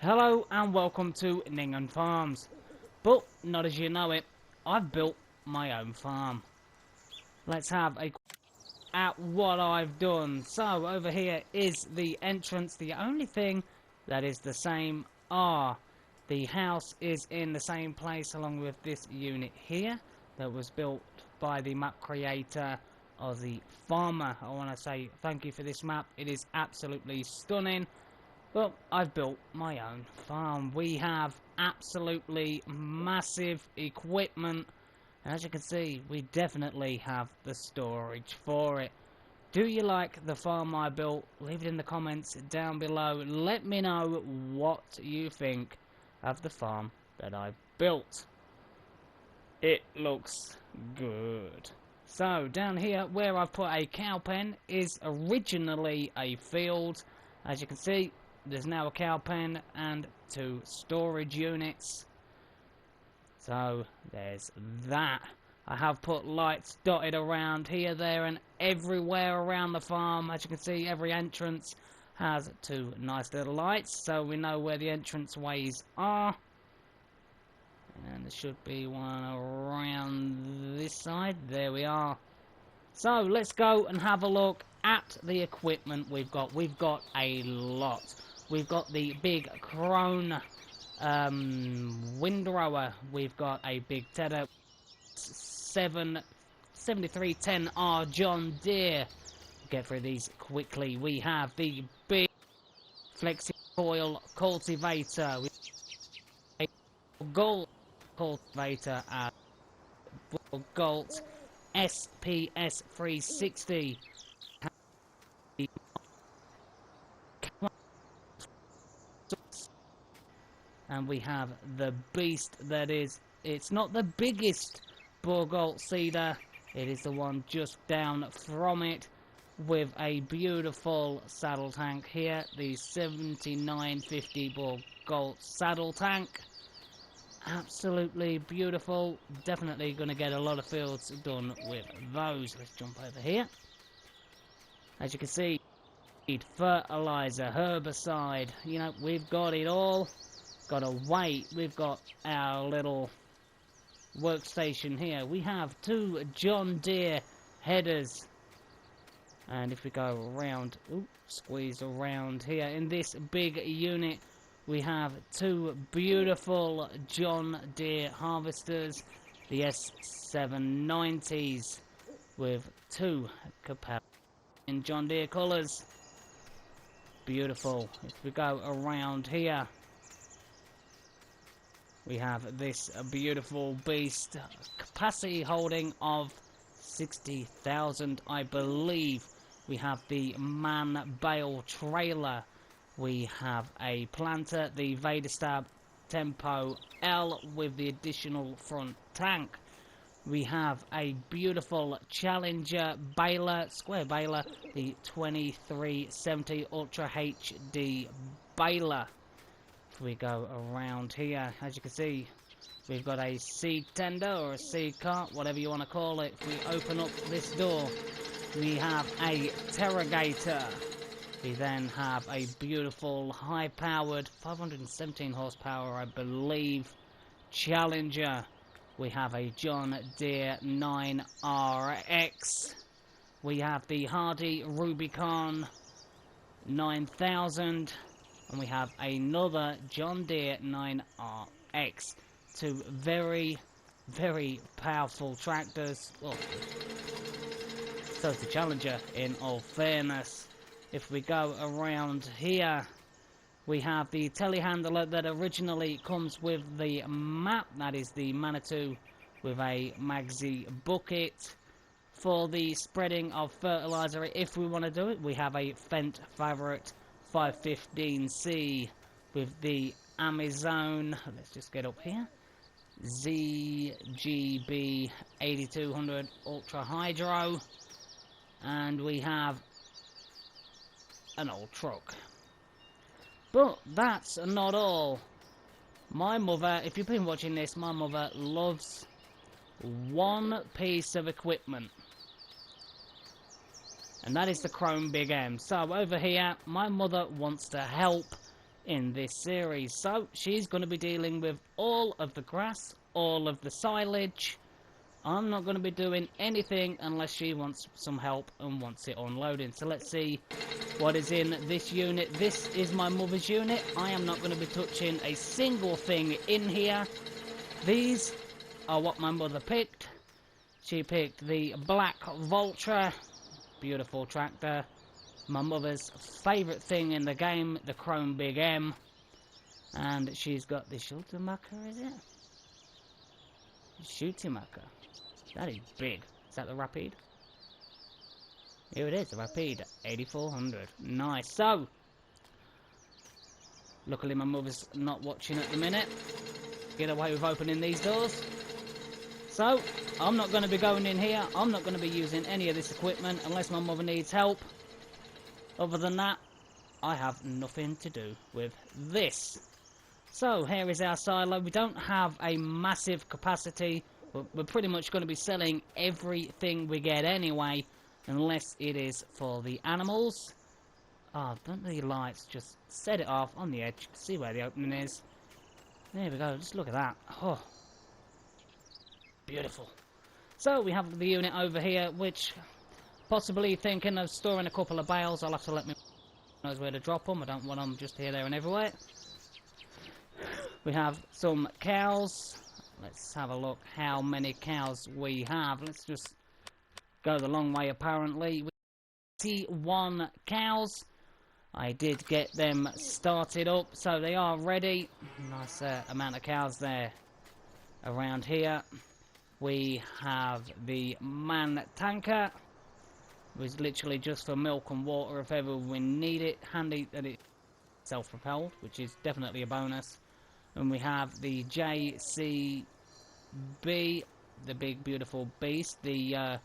Hello and welcome to NINGHAN Farms. But not as you know it, I've built my own farm. Let's have a at what I've done. So over here is the entrance. The only thing that is the same the house is in the same place along with this unit here that was built by the map creator of the farmer. I want to say thank you for this map. It is absolutely stunning. Well, I've built my own farm. We have absolutely massive equipment. And as you can see, we definitely have the storage for it. Do you like the farm I built? Leave it in the comments down below. Let me know what you think of the farm that I've built. It looks good. So, down here where I've put a cow pen is originally a field. As you can see, there's now a cow pen and 2 storage units. So there's that. I have put lights dotted around here, there and everywhere around the farm. As you can see, every entrance has 2 nice little lights, so we know where the entrance ways are. And there should be one around this side. There we are. So let's go and have a look at the equipment we've got. We've got a lot. We've got the big Krone windrower. We've got a big Tedder 7310R John Deere. Get through these quickly. We have the big flexi coil cultivator. We have a gold cultivator and Galt SPS 360. And we have the beast that is, it's not the biggest Bourgault seeder, it is the one just down from it, with a beautiful saddle tank here, the 7950 Bourgault saddle tank. Absolutely beautiful, definitely going to get a lot of fields done with those. Let's jump over here. As you can see, fertilizer, herbicide, you know, we've got it all. Got a weight. We've got our little workstation here. We have 2 John Deere headers, and if we go around, squeeze around here in this big unit, we have 2 beautiful John Deere harvesters, the S790s, with 2 capacity in John Deere colours. Beautiful. If we go around here, we have this beautiful beast, capacity holding of 60,000, I believe. We have the man bale trailer. We have a planter, the Vaderstab Tempo L with the additional front tank. We have a beautiful Challenger baler, square baler, the 2370 Ultra HD baler. We go around here, as you can see, we've got a seed tender or a seed cart, whatever you want to call it. If we open up this door, we have a Terrogator. We then have a beautiful high-powered 517 horsepower, I believe, Challenger. We have a John Deere 9RX. We have the Hardy Rubicon 9000. And we have another John Deere 9RX. 2 very, very powerful tractors. Oh, so it's the Challenger, in all fairness. If we go around here, we have the telehandler that originally comes with the map. That is the Manitou with a Magzi bucket. For the spreading of fertilizer, if we want to do it, we have a Fendt Favorite 515C with the Amazon, let's just get up here, ZGB 8200 Ultra Hydro, and we have an old truck. But that's not all. My mother, if you've been watching this, my mother loves one piece of equipment. and that is the Chrome Big M. So over here, my mother wants to help in this series. So she's going to be dealing with all of the grass, all of the silage. I'm not going to be doing anything unless she wants some help and wants it unloading. So let's see what is in this unit. This is my mother's unit. I am not going to be touching a single thing in here. These are what my mother picked. She picked the Black Vulture. Beautiful tractor. My mother's favourite thing in the game, the Chrome Big M. And she's got the Schultermacher, is it? Schultermacher. That is big. Is that the Rapide? Here it is, the Rapide 8400. Nice. So, luckily my mother's not watching at the minute. Get away with opening these doors. So, I'm not going to be going in here. I'm not going to be using any of this equipment unless my mother needs help. Other than that, I have nothing to do with this. So, here is our silo. We don't have a massive capacity. We're pretty much going to be selling everything we get anyway, unless it is for the animals. Oh, don't the lights just set it off on the edge. See where the opening is. There we go. Just look at that. Oh, beautiful. So we have the unit over here, which possibly thinking of storing a couple of bales. I'll have to let me know where to drop them. I don't want them just here, there, and everywhere. We have some cows. Let's have a look how many cows we have. Let's just go the long way, apparently. 21 cows. I did get them started up, so they are ready. Nice amount of cows there around here. We have the man tanker. It was literally just for milk and water if ever we need it. Handy that it's self-propelled, which is definitely a bonus. And we have the JCB, the big beautiful beast, the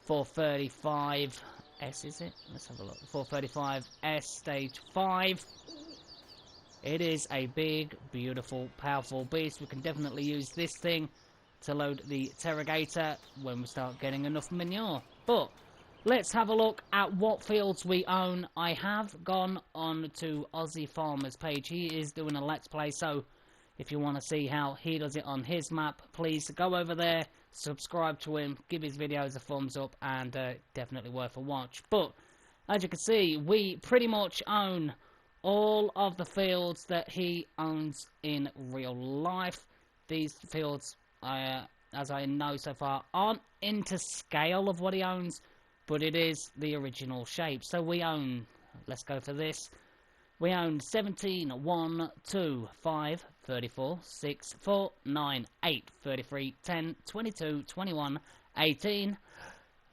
435S, is it? Let's have a look. 435S stage 5. It is a big, beautiful, powerful beast. We can definitely use this thing to load the Terrogator when we start getting enough manure. But let's have a look at what fields we own. I have gone on to Aussie Farmer's page. He is doing a Let's Play, so if you want to see how he does it on his map, please go over there, subscribe to him, give his videos a thumbs up, and definitely worth a watch. But as you can see, we pretty much own all of the fields that he owns in real life. These fields, as I know so far, aren't into scale of what he owns, but it is the original shape. So we own, let's go for this, we own 17, 1, 2, 5, 34, 6, 4, 9, 8, 33, 10, 22, 21, 18.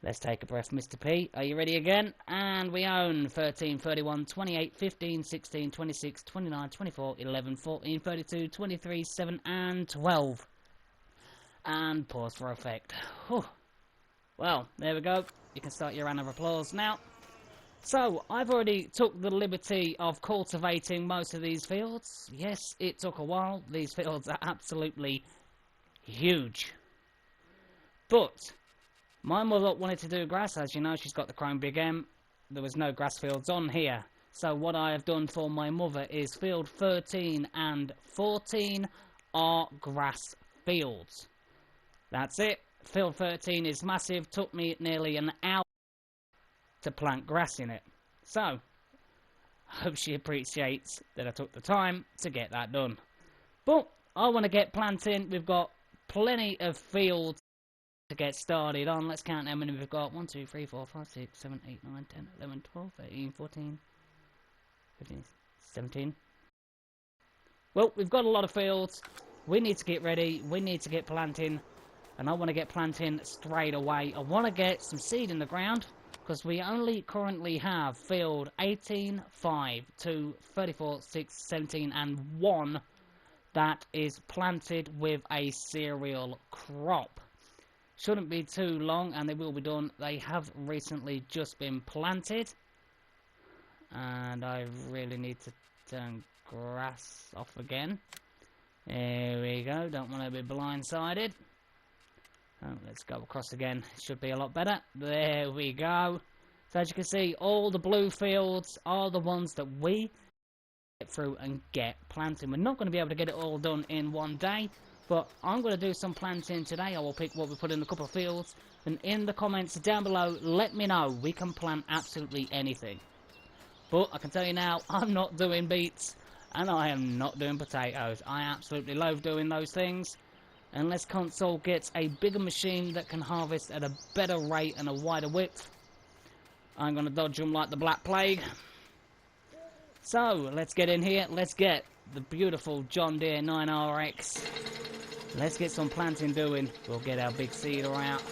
Let's take a breath, Mr. P. Are you ready again? And we own 13, 31, 28, 15, 16, 26, 29, 24, 11, 14, 32, 23, 7, and 12. And pause for effect. Whew. Well, there we go. You can start your round of applause now. So, I've already took the liberty of cultivating most of these fields. Yes, it took a while. These fields are absolutely huge. But my mother wanted to do grass. As you know, she's got the Chrome Big M. There was no grass fields on here. So what I have done for my mother is field 13 and 14 are grass fields. That's it. Field 13 is massive. Took me nearly an hour to plant grass in it. So, I hope she appreciates that I took the time to get that done. But I want to get planting. We've got plenty of fields to get started on. Let's count how many we've got. 1, 2, 3, 4, 5, 6, 7, 8, 9, 10, 11, 12, 13, 14, 15, 17. Well, we've got a lot of fields. We need to get ready. We need to get planting. And I want to get planting straight away. I want to get some seed in the ground, because we only currently have field 18, 5, 2, 34, 6, 17, and 1 that is planted with a cereal crop. Shouldn't be too long, and they will be done. They have recently just been planted. And I really need to turn grass off again. There we go. Don't want to be blindsided. Oh, let's go across again. Should be a lot better. There we go. So as you can see, all the blue fields are the ones that we get through and get planting. We're not going to be able to get it all done in one day, but I'm going to do some planting today. I will pick what we put in a couple of fields, and in the comments down below, let me know. We can plant absolutely anything. But I can tell you now, I'm not doing beets, and I am not doing potatoes. I absolutely love doing those things. Unless console gets a bigger machine that can harvest at a better rate and a wider width, I'm going to dodge them like the Black Plague. So, let's get in here. Let's get the beautiful John Deere 9RX. Let's get some planting doing. We'll get our big seeder out,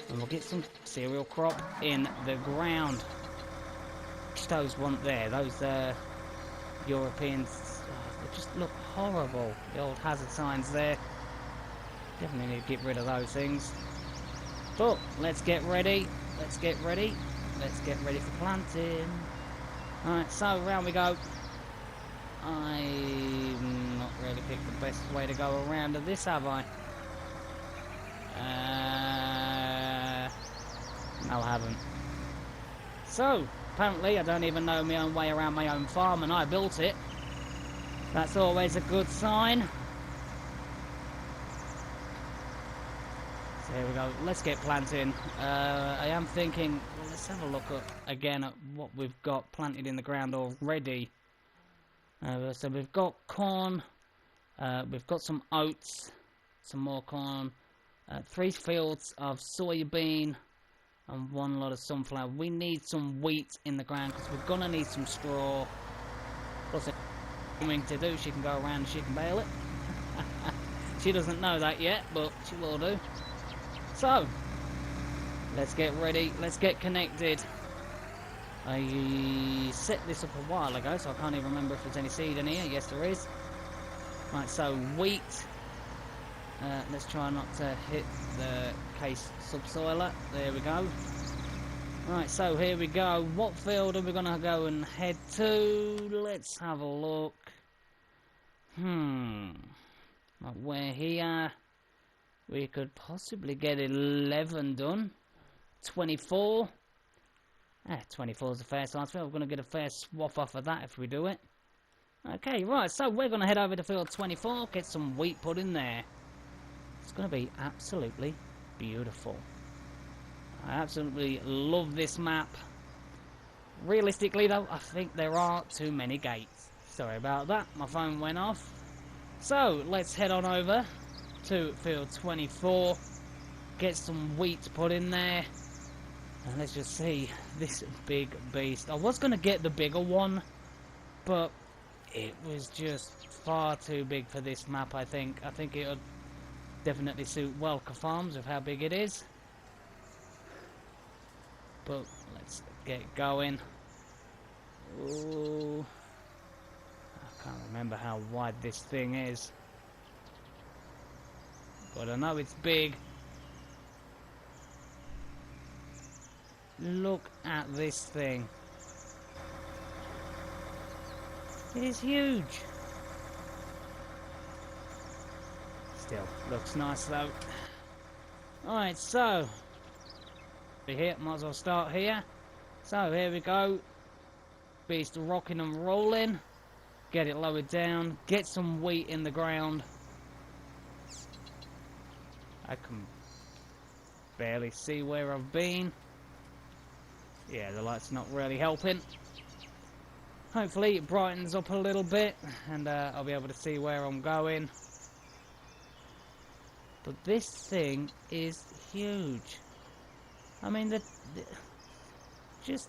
and we'll get some cereal crop in the ground. Those weren't there. Those Europeans, they just look horrible. The old hazard signs there. Definitely need to get rid of those things. But let's get ready. Let's get ready. Let's get ready for planting. Alright, so round we go. I've not really picked the best way to go around to this, have I? No, I haven't. So, apparently I don't even know my own way around my own farm, and I built it. That's always a good sign. So here we go. Let's get planting. I am thinking, well, let's have a look again at what we've got planted in the ground already. So we've got corn, we've got some oats, some more corn, 3 fields of soybean, and 1 lot of sunflower. We need some wheat in the ground because we're gonna need some straw. What's it coming to do? She can go around and she can bale it. She doesn't know that yet, but she will do. So, let's get ready. Let's get connected. I set this up a while ago, so I can't even remember if there's any seed in here. Yes, there is. Right, so wheat. Let's try not to hit the case subsoiler. There we go. Right, so here we go. What field are we going to go and head to? Let's have a look. Right, we're here. We could possibly get 11 done. 24. 24 is a fair size. We're going to get a fair swap off of that if we do it. Okay, right, so we're going to head over to field 24, get some wheat put in there. It's going to be absolutely beautiful. I absolutely love this map. Realistically, though, I think there are too many gates. Sorry about that, my phone went off. So, let's head on over to field 24, get some wheat put in there, and let's just see this big beast. I was going to get the bigger one, but it was just far too big for this map, I think. I think it would definitely suit Welker Farms with how big it is. But let's get going. Ooh, I can't remember how wide this thing is, but I know it's big. Look at this thing. It is huge. Still looks nice though. Alright, so we're here, might as well start here. So here we go. Beast rocking and rolling. Get it lowered down. Get some wheat in the ground. I can barely see where I've been. Yeah, the light's not really helping. Hopefully it brightens up a little bit and I'll be able to see where I'm going. But this thing is huge. I mean, just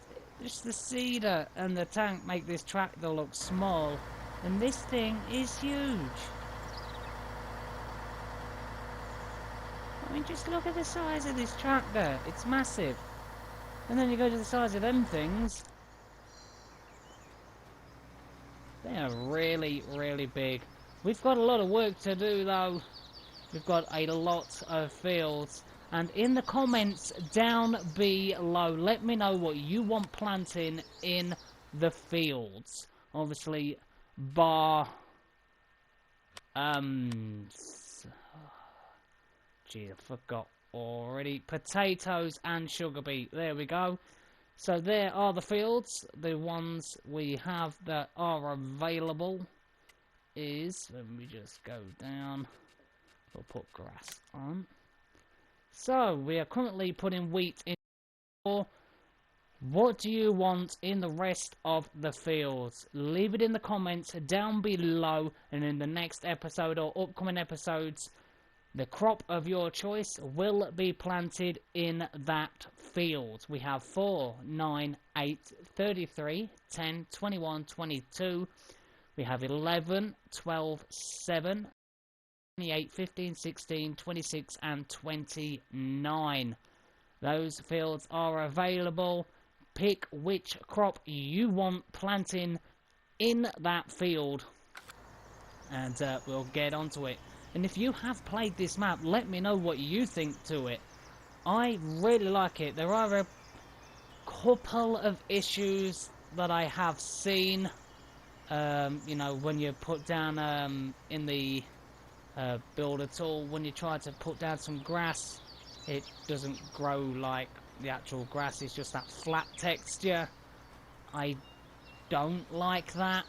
the seeder and the tank make this tractor look small, and this thing is huge. I mean, just look at the size of this tractor. It's massive. And then you go to the size of them things. They are really, really big. We've got a lot of work to do, though. We've got a lot of fields. And in the comments down below, let me know what you want planting in the fields. Obviously, bar... Gee, I forgot already. Potatoes and sugar beet. There we go. So there are the fields. The ones we have that are available is, let me just go down, we'll put grass on. So we are currently putting wheat in. What do you want in the rest of the fields? Leave it in the comments down below, and in the next episode or upcoming episodes, the crop of your choice will be planted in that field. We have 4, 9, 8, 33, 10, 21, 22. We have 11, 12, 7, 28, 15, 16, 26 and 29. Those fields are available. Pick which crop you want planting in that field, and we'll get onto it. And if you have played this map, let me know what you think to it. I really like it. There are a couple of issues that I have seen. You know, when you put down in the builder tool, when you try to put down some grass, it doesn't grow like the actual grass. It's just that flat texture. I don't like that,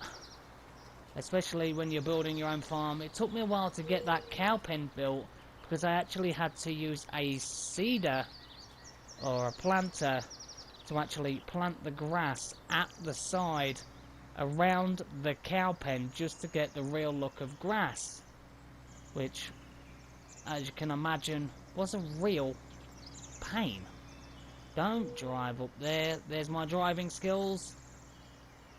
especially when you're building your own farm. It took me a while to get that cow pen built, because I actually had to use a seeder or a planter to actually plant the grass at the side around the cow pen, just to get the real look of grass, which, as you can imagine, was a real pain. Don't drive up there. There's my driving skills.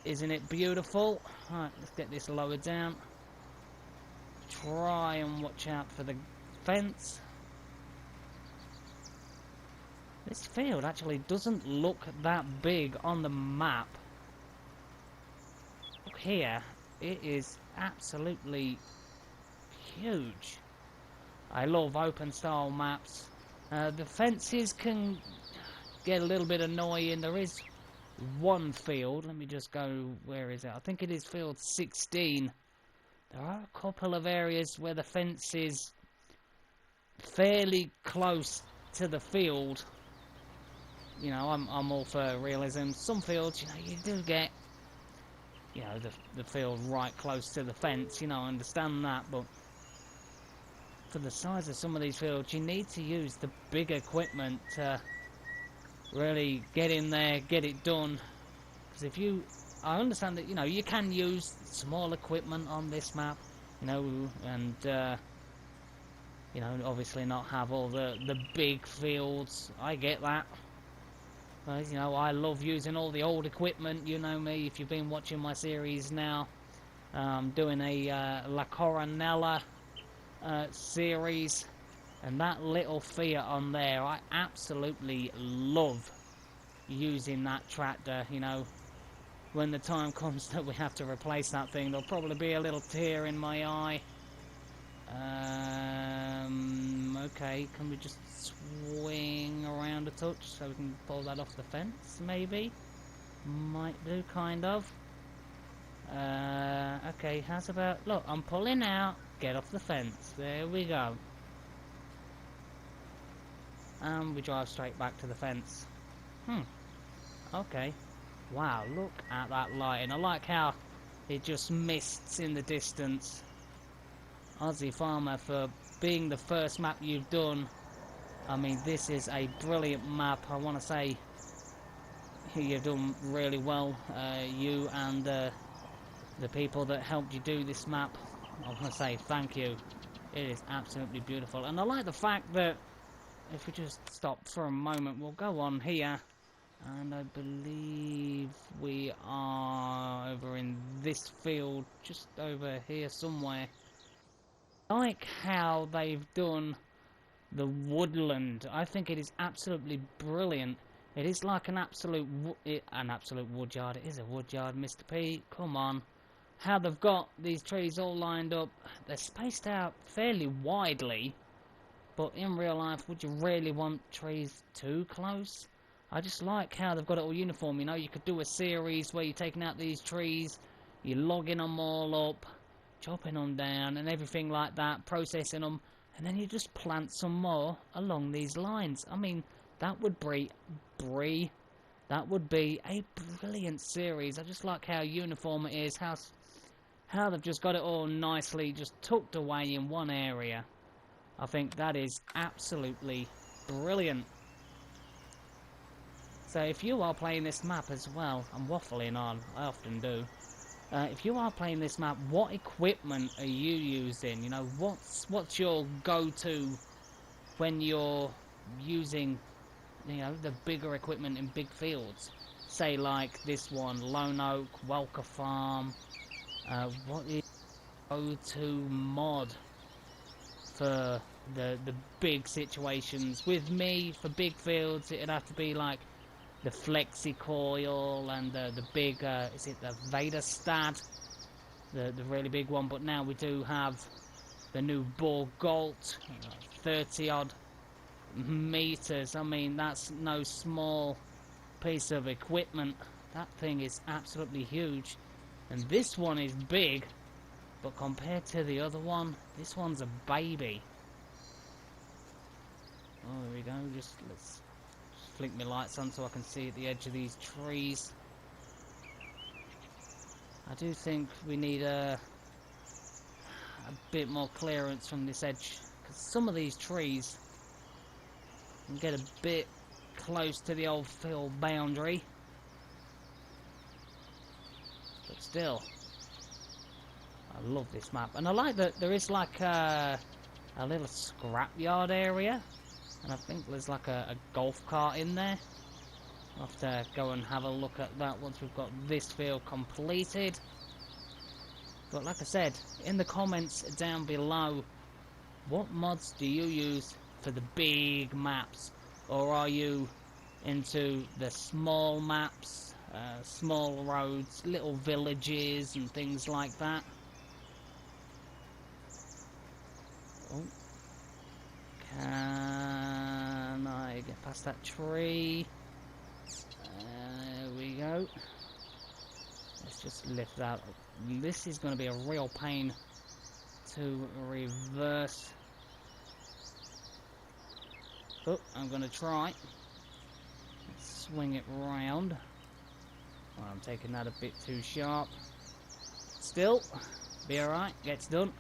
Isn't it beautiful? Alright, let's get this lowered down. Try and watch out for the fence. This field actually doesn't look that big on the map. Look here, it is absolutely huge. I love open style maps. The fences can get a little bit annoying. There is one field, let me just go, where is it? I think it is field 16. There are a couple of areas where the fence is fairly close to the field. You know, I'm all for realism. Some fields, you know, you do get, you know, the field right close to the fence, you know, I understand that, but for the size of some of these fields, you need to use the big equipment to really get in there, get it done. Because if you, I understand that, you know, you can use small equipment on this map, you know, and you know, obviously not have all the big fields. I get that. But, you know, I love using all the old equipment. You know me, if you've been watching my series now. I'm doing a La Coronella series, and that little Fiat on there, I absolutely love using that tractor. You know, when the time comes that we have to replace that thing, there'll probably be a little tear in my eye. Okay, can we just swing around a touch so we can pull that off the fence, maybe? Might do, kind of. Okay, how's about, look, I'm pulling out, get off the fence, there we go. And we drive straight back to the fence. Okay. Wow, look at that lighting. I like how it just mists in the distance. Aussie Farmer, for being the first map you've done, I mean, this is a brilliant map. I want to say you've done really well. You and the people that helped you do this map, I want to say thank you. It is absolutely beautiful. And I like the fact that, if we just stop for a moment, we'll go on here. And I believe we are over in this field, just over here somewhere. I like how they've done the woodland. I think it is absolutely brilliant. It is like an absolute woodyard. It is a woodyard, Mr. P. Come on. How they've got these trees all lined up. They're spaced out fairly widely. But in real life, would you really want trees too close? I just like how they've got it all uniform. You know, you could do a series where you're taking out these trees, you're logging them all up, chopping them down and everything like that, processing them, and then you just plant some more along these lines. I mean, that would be That would be a brilliant series. I just like how uniform it is, how they've just got it all nicely just tucked away in one area. I think that is absolutely brilliant. So if you are playing this map as well, I'm waffling on, I often do. If you are playing this map, what equipment are you using? You know, what's your go-to when you're using, you know, the bigger equipment in big fields? Say like this one, Lone Oak, Welker Farm. What is go-to mod for the big situations? With me, for big fields, it'd have to be like the Flexi Coil and the big, is it the Vaderstad? The really big one, but now we do have the new Ball Galt, 30 odd meters. I mean, that's no small piece of equipment. That thing is absolutely huge. And this one is big, but compared to the other one, this one's a baby. Oh, there we go. Let's flick my lights on so I can see at the edge of these trees. I do think we need a bit more clearance from this edge, because some of these trees can get a bit close to the old field boundary. But still, I love this map. And I like that there is like a little scrapyard area. And I think there's like a golf cart in there. I'll have to go and have a look at that once we've got this field completed. But like I said, in the comments down below, what mods do you use for the big maps? Or are you into the small maps, small roads, little villages and things like that? Oh. Can I get past that tree? There we go. Let's just lift that up. This is going to be a real pain to reverse. Oh, I'm going to try. Let's swing it round. Oh, I'm taking that a bit too sharp. Still, be alright, gets done.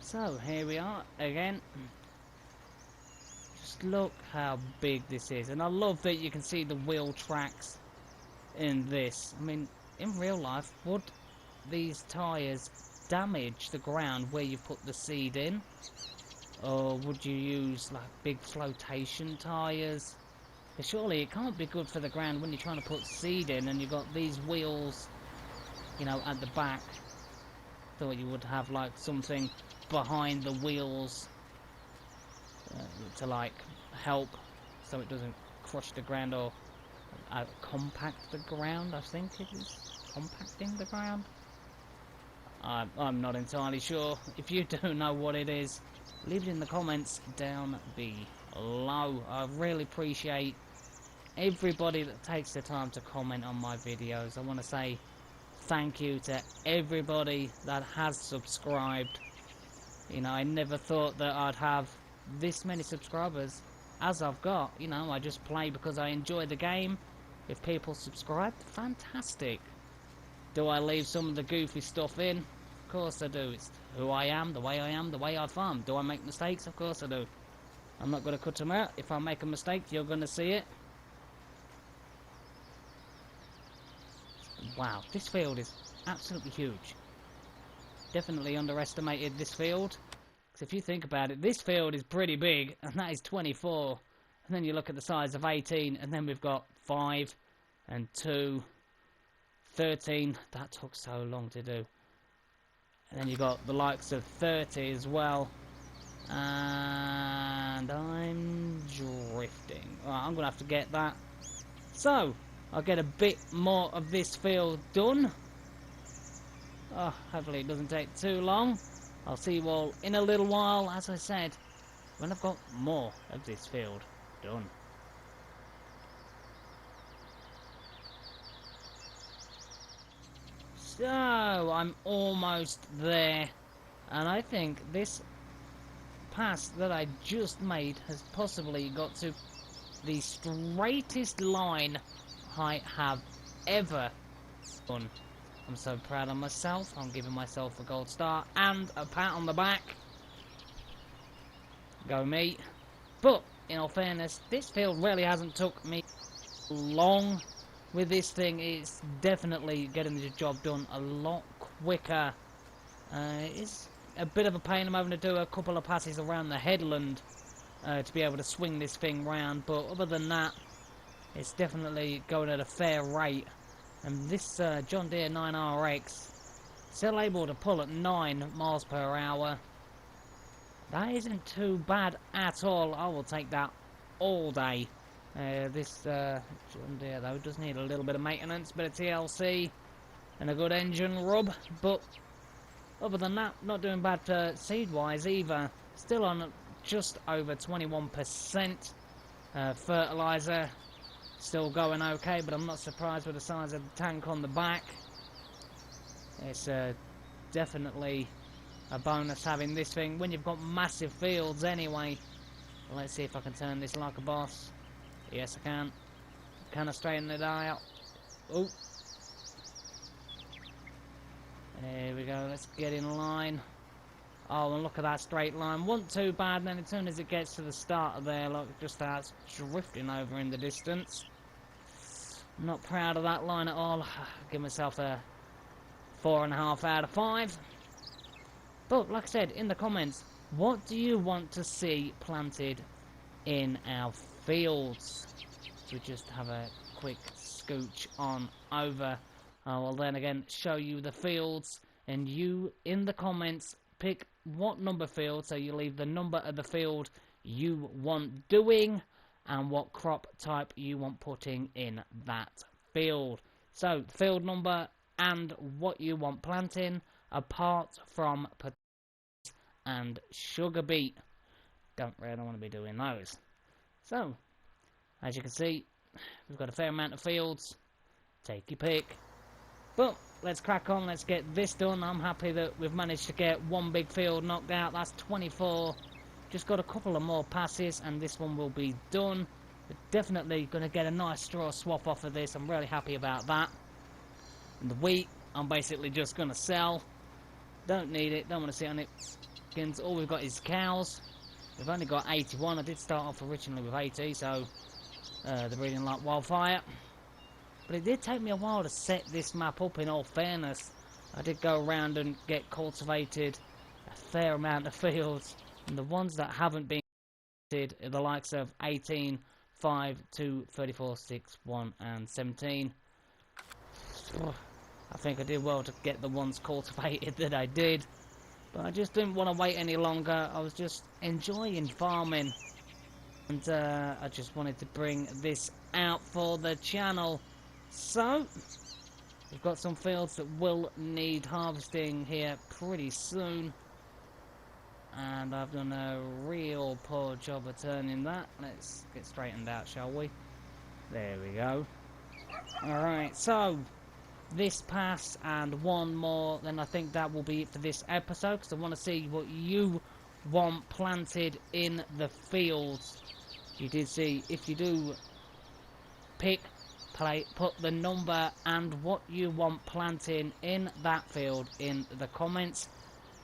So, here we are again. Just look how big this is. And I love that you can see the wheel tracks in this. I mean, in real life, would these tyres damage the ground where you put the seed in? Or would you use like big flotation tyres? But surely it can't be good for the ground when you're trying to put seed in and you've got these wheels, you know, at the back. Thought you would have like something behind the wheels to like help so it doesn't crush the ground or compact the ground. I think it is compacting the ground. I'm not entirely sure. If you do know what it is, leave it in the comments down below. I really appreciate everybody that takes the time to comment on my videos. I want to say thank you to everybody that has subscribed. You know, I never thought that I'd have this many subscribers as I've got. You know, I just play because I enjoy the game. If people subscribe, fantastic. Do I leave some of the goofy stuff in? Of course I do. It's who I am, the way I farm. Do I make mistakes? Of course I do. I'm not going to cut them out. If I make a mistake, you're going to see it. Wow, this field is absolutely huge. Definitely underestimated this field. Because if you think about it, this field is pretty big, and that is 24. And then you look at the size of 18, and then we've got 5 and 2, 13. That took so long to do. And then you've got the likes of 30 as well. And I'm drifting. Right, I'm going to have to get that. So, I'll get a bit more of this field done. Oh, hopefully it doesn't take too long. I'll see you all in a little while, as I said, when I've got more of this field done. So, I'm almost there. And I think this pass that I just made has possibly got to the straightest line I have ever done. I'm so proud of myself. I'm giving myself a gold star and a pat on the back. Go me. But, in all fairness, this field really hasn't took me long with this thing. It's definitely getting the job done a lot quicker. It's a bit of a pain. I'm having to do a couple of passes around the headland to be able to swing this thing round, but other than that, it's definitely going at a fair rate. And this John Deere 9RX still able to pull at 9 miles per hour. That isn't too bad at all. I will take that all day. This John Deere though does need a little bit of maintenance, bit of TLC and a good engine rub, but other than that, not doing bad seed wise either. Still on just over 21%. Fertilizer still going okay, but I'm not surprised with the size of the tank on the back. It's definitely a bonus having this thing when you've got massive fields anyway. Let's see if I can turn this like a boss. Yes, I can. Can I straighten it out? Oh. There we go. Let's get in line. Oh, and look at that straight line. Wasn't too bad, then as soon as it gets to the start of there, look, it just starts drifting over in the distance. Not proud of that line at all. Give myself a 4.5 out of 5. But, like I said, in the comments, what do you want to see planted in our fields? We just have a quick scooch on over. I will then again show you the fields, and you, in the comments, pick what number field, so you leave the number of the field you want doing, and what crop type you want putting in that field. So, field number and what you want planting, apart from potatoes and sugar beet. Don't really want to be doing those. So, as you can see, we've got a fair amount of fields. Take your pick. But let's crack on, let's get this done. I'm happy that we've managed to get one big field knocked out. That's 24. Just got a couple of more passes and this one will be done. We're definitely going to get a nice straw swap off of this. I'm really happy about that. And the wheat, I'm basically just going to sell. Don't need it, don't want to sit on it. All we've got is cows. We've only got 81. I did start off originally with 80, so they're breeding like wildfire. But it did take me a while to set this map up, in all fairness. I did go around and get cultivated a fair amount of fields. And the ones that haven't been cultivated are the likes of 18, 5, 2, 34, 6, 1 and 17. I think I did well to get the ones cultivated that I did. But I just didn't want to wait any longer. I was just enjoying farming. And I just wanted to bring this out for the channel. So, we've got some fields that will need harvesting here pretty soon. And I've done a real poor job of turning that. Let's get straightened out, shall we? There we go. Alright, so this pass and one more, then I think that will be it for this episode, because I want to see what you want planted in the fields. You did see, if you do pick, put the number and what you want planting in that field in the comments,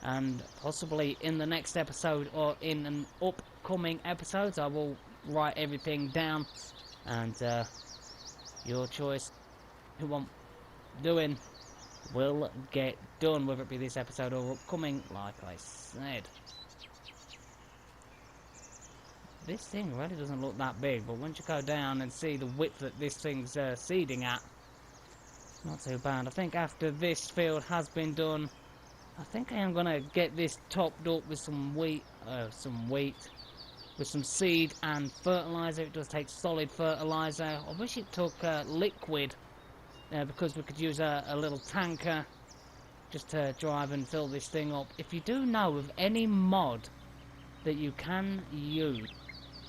and possibly in the next episode or in an upcoming episodes I will write everything down, and your choice who want doing will get done, whether it be this episode or upcoming, like I said. This thing really doesn't look that big, but once you go down and see the width that this thing's seeding at, not too bad. I think after this field has been done, I think I am going to get this topped up with some wheat, with some seed and fertilizer. It does take solid fertilizer. I wish it took liquid, because we could use a little tanker just to drive and fill this thing up. If you do know of any mod that you can use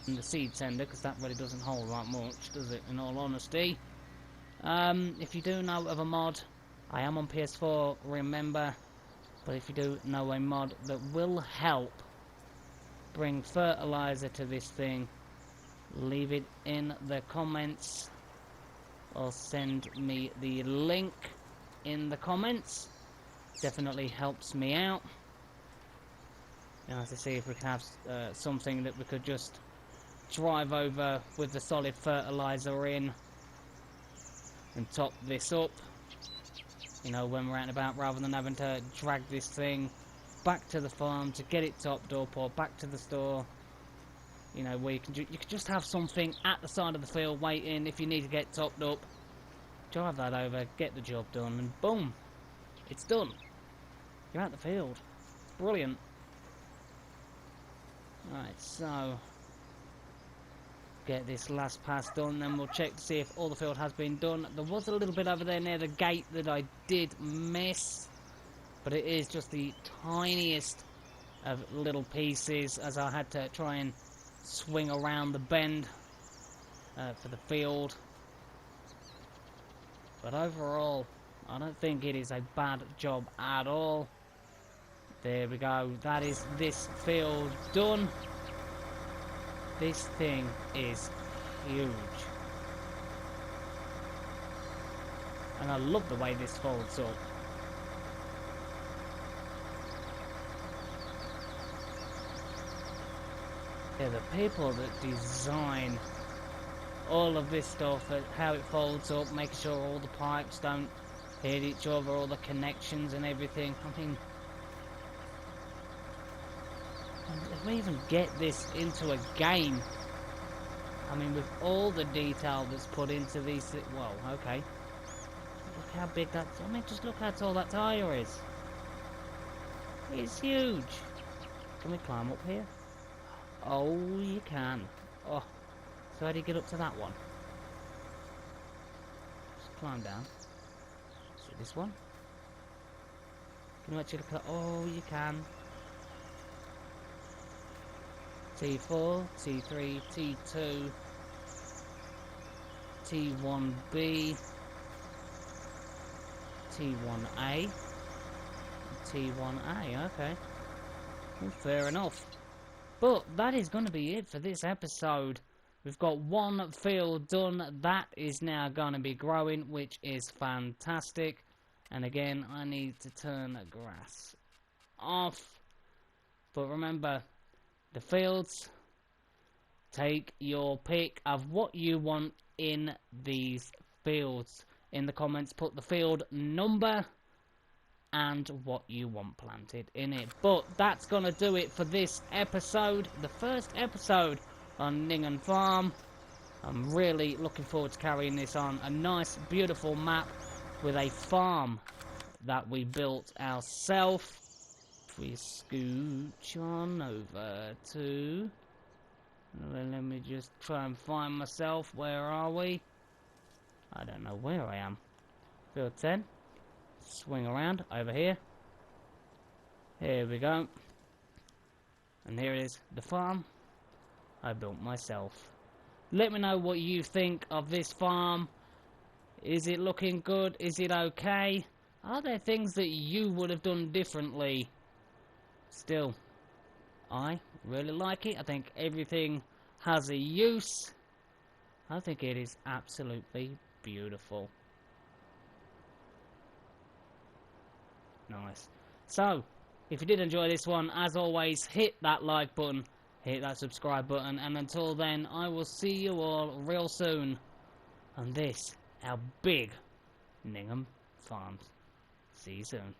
in the seed sender, because that really doesn't hold that much, does it, in all honesty? If you do know of a mod, I am on PS4, remember, but if you do know a mod that will help bring fertilizer to this thing, leave it in the comments, or send me the link in the comments. Definitely helps me out. Now to see if we can have something that we could just drive over with the solid fertilizer in and top this up, you know, when we're out and about, rather than having to drag this thing back to the farm to get it topped up, or back to the store. You know, where you can just have something at the side of the field waiting if you need to get topped up. Drive that over, get the job done, and boom, it's done. You're out the field. It's brilliant. Right, so get this last pass done, then we'll check to see if all the field has been done. There was a little bit over there near the gate that I did miss, but it is just the tiniest of little pieces, as I had to try and swing around the bend for the field. But overall, I don't think it is a bad job at all. There we go. That is this field done. This thing is huge. And I love the way this folds up. Yeah, the people that design all of this stuff, how it folds up, making sure all the pipes don't hit each other, all the connections and everything. I mean, if we even get this into a game, I mean, with all the detail that's put into these things, whoa, okay. Look how big that, I mean, just look how tall that tyre is. It's huge. Can we climb up here? Oh, you can. Oh, so how do you get up to that one? Just climb down. See this one? Can you actually look at, oh, you can. T4, T3, T2, T1B, T1A, T1A, okay. Well, fair enough. But that is going to be it for this episode. We've got one field done. That is now going to be growing, which is fantastic. And again, I need to turn the grass off. But remember, the fields, take your pick of what you want in these fields. In the comments, put the field number and what you want planted in it. But that's gonna do it for this episode, the first episode on NINGHAN Farm. I'm really looking forward to carrying this on. A nice, beautiful map with a farm that we built ourselves. If we scooch on over to, let me just try and find myself. Where are we? I don't know where I am. Field 10. Swing around over here. Here we go. And here it is, the farm I built myself. Let me know what you think of this farm. Is it looking good? Is it okay? Are there things that you would have done differently? Still, I really like it. I think everything has a use. I think it is absolutely beautiful. Nice. So, if you did enjoy this one, as always, hit that like button, hit that subscribe button, and until then, I will see you all real soon on this, our big NINGHAN Farms. See you soon.